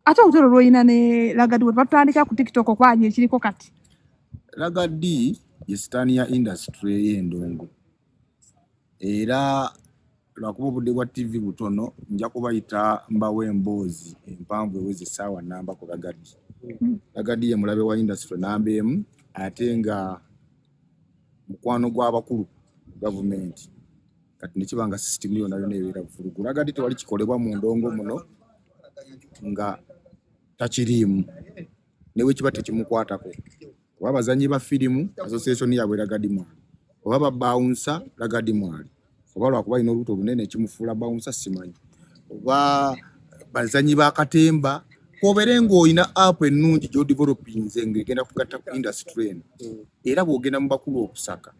ate olutalo lwoyina ne Ragga Dee batandika ku TikTok okwaje ekiriko kati. Ragga Dee ye sitaani ya industry y'endongo era lwakuba obudde bwa TV butono nja kubayita mbawo emboozi empanvu eweza essaawa nnamba ku Ragga Dee. Ragga Dee ye mulabe wa industry namba emu ate nga mukwano gw'abakulu gavumenti kati nekiba nga sisitimu yonna yonna ebeera bufulugu. Ragga Dee tewali kikolebwa mu ndongo muno nga takiriimu newe kiba tekimukwatako. Oba bazanyi ba firimu association yaabwe Ragga Dee mwali, oba babawunsa Ragga Dee mwali, oba lwakuba alina olubuto lunene ekimufuula bawunsa simanyi, oba bazanyi ba katemba, kobeere ng'olina app ennungi gy'odevelopinze ng'egenda kugatta ku industry eno era bw'ogenda mu bakulu okusaka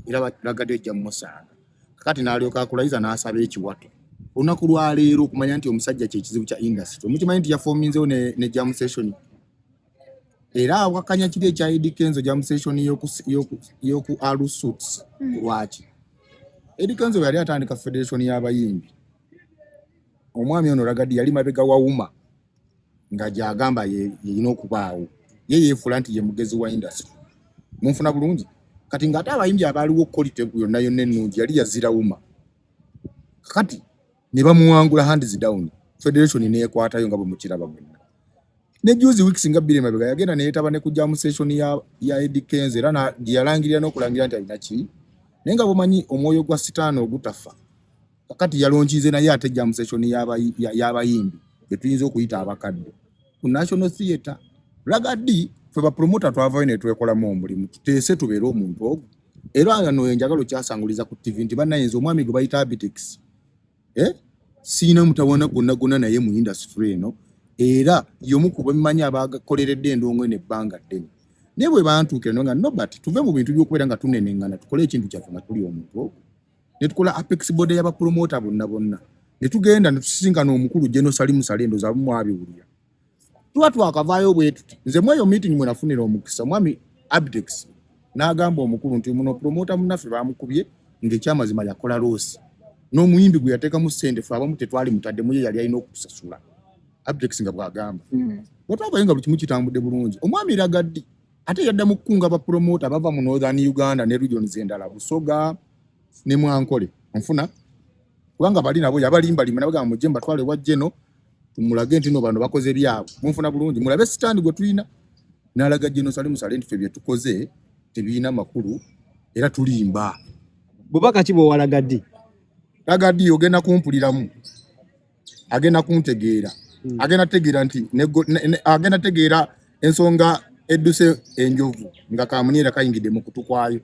era Ragga Dee ejja mmusanga kakati n'alyoka akulayiza n'asaba ekiwato. Olunaku lwaleero okumanya nti omusajja kyekizibu kya industry. Mukimanyi nti yafoominzewo ne jam session era awakanya kiri ekya Eddy Kenzo jam session y'oku Alu Suits lwaki. Eddy Kenzo yali atandika federation y'abayimbi. Omwami ono Ragga Dee yali mabega wa Wuma nga gy'agamba yeyina okubaawo. Ye yeefuula nti ye mugezi wa industry. Munfuna bulungi. Kati ng'ate abayimbi abaaliwo quality yonna yonna ennungi yali yazira Wuma. Kati ne bamuwangula hands down. Federation neekwatayo nga bwe mukiraba mwenna. Ne juzi weeks nga bbiri mabega yagenda neetaba ne ku jam session ya Eddy Kenzo era yalangirira n'okulangira nti alina ki. Naye nga bumanyi omwoyo gwa sitaani ogutafa. Kakati yalonkize naye ate jam session y'abayimbi be tuyinza okuyita abakadde ku National Theatre. Ragga Dee ffe bapromota twavayo ne twekolamu omulimu tuteese tubeere omuntu ogwo. Era ano enjagala okyasanguliza ku TV nti bannayinza omwami gwe bayita Abitex siina mutawana gonna naye mu industry eno era y'omu ku bemmanyi abagakoleredde endongo eno ebbanga ddene. Naye bwe bantuukira nga Nobert tuve mu bintu by'okubeera nga tunenengana tukole ekintu kyaffe nga tuli omuntu ogwo. Ne tukola apex board y'abapromota bonna ne tugenda ne tusisinkana omukulu General Salim Salendo za mwabiwulira. Tuba twakavaayo bwe tuti nze mweyo meeting mwe nafunira omukisa mwami Abdex n'agamba omukulu nti muno promota munnaffe bamukubye ng'ekyamazima yakola loosi n'omuyimbi gwe yateekamu ssente ffe abamu tetwali mutaddemu ye yali alina okusasula. Abdex nga bw'agamba bwe twabayo nga buli kimu kitambudde bulungi. Omwami Ragga Dee ate yadda mu kukunga abapromota bava mu Northern Uganda ne regions endala Busoga ne Mwankole onfuna kubanga bali nabo yabalimbalima nabagamba mujje mbatwale wajjeno tumulage nti no bano bakoze byabo munfuna bulungi mulabe stand gwe tulina n'alaga General Salim Salendo ffe bye tukoze tebiina makulu era tulimba. Bubaka kibo wa Ragga Dee? Ragga Dee ogenda kumpuliramu agenda kuntegeera agenda tegeera nti agenda tegeera ensonga edduse enjovu nga kamuniera kayingidde mu kutu kwayo.